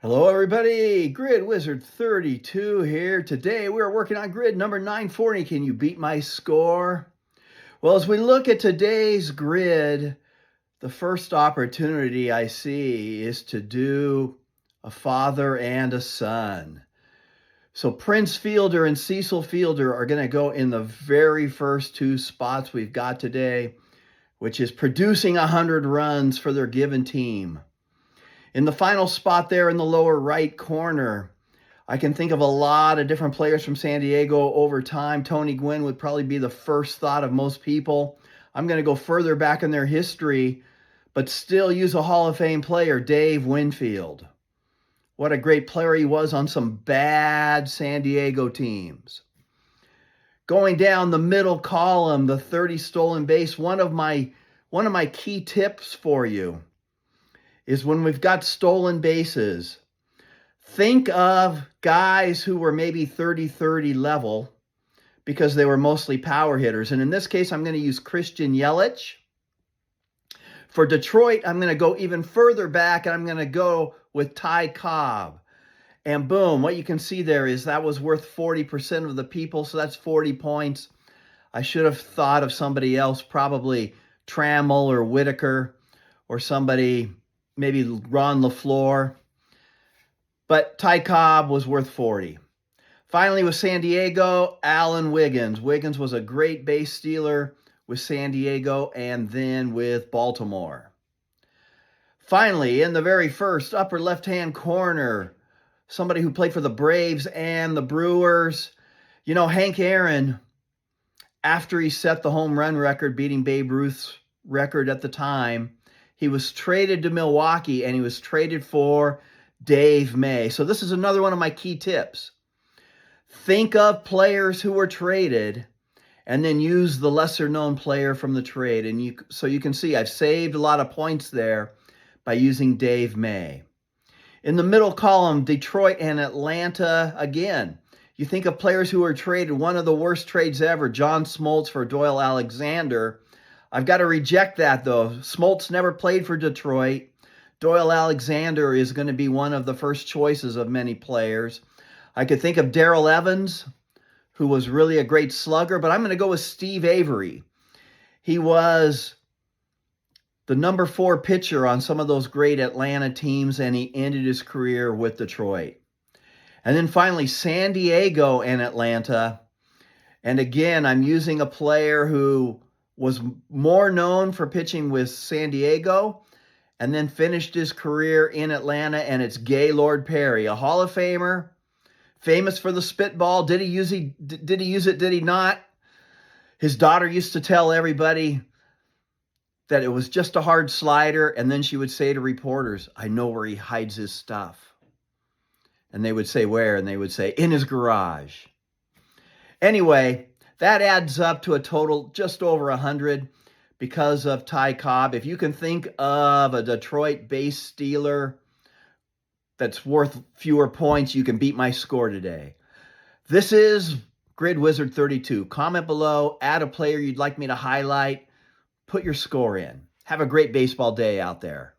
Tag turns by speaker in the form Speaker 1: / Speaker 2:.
Speaker 1: Hello, everybody. Grid Wizard 32 here. Today we are working on grid number 940. Can you beat my score? Well, as we look at today's grid, the first opportunity I see is to do a father and a son. So Prince Fielder and Cecil Fielder are going to go in the very first two spots we've got today, which is producing 100 runs for their given team. In the final spot there in the lower right corner, I can think of a lot of different players from San Diego over time. Tony Gwynn would probably be the first thought of most people. I'm going to go further back in their history, but still use a Hall of Fame player, Dave Winfield. What a great player he was on some bad San Diego teams. Going down the middle column, the 30 stolen base, one of my key tips for you is when we've got stolen bases, think of guys who were maybe 30-30 level because they were mostly power hitters. And in this case, I'm going to use Christian Yelich. For Detroit, I'm going to go even further back, and I'm going to go with Ty Cobb. And boom, what you can see there is that was worth 40% of the people, so that's 40 points. I should have thought of somebody else, probably Trammell or Whitaker or somebody, maybe Ron LaFleur. But Ty Cobb was worth 40. Finally, with San Diego, Alan Wiggins. Wiggins was a great base stealer with San Diego and then with Baltimore. Finally, in the very first upper left-hand corner, somebody who played for the Braves and the Brewers. You know, Hank Aaron, after he set the home run record, beating Babe Ruth's record at the time, he was traded to Milwaukee, and he was traded for Dave May. So this is another one of my key tips. Think of players who were traded and then use the lesser-known player from the trade. And so you can see I've saved a lot of points there by using Dave May. In the middle column, Detroit and Atlanta again. You think of players who were traded, one of the worst trades ever, John Smoltz for Doyle Alexander. I've got to reject that, though. Smoltz never played for Detroit. Doyle Alexander is going to be one of the first choices of many players. I could think of Darrell Evans, who was really a great slugger, but I'm going to go with Steve Avery. He was the number 4 pitcher on some of those great Atlanta teams, and he ended his career with Detroit. And then finally, San Diego and Atlanta. And again, I'm using a player who was more known for pitching with San Diego and then finished his career in Atlanta, and it's Gaylord Perry, a Hall of Famer, famous for the spitball. Did he use it? Did he not? His daughter used to tell everybody that it was just a hard slider, and then she would say to reporters, "I know where he hides his stuff." And they would say, "Where?" And they would say, "In his garage." Anyway, that adds up to a total just over 100 because of Ty Cobb. If you can think of a Detroit base stealer that's worth fewer points, you can beat my score today. This is Grid Wizard 32. Comment below, add a player you'd like me to highlight, put your score in. Have a great baseball day out there.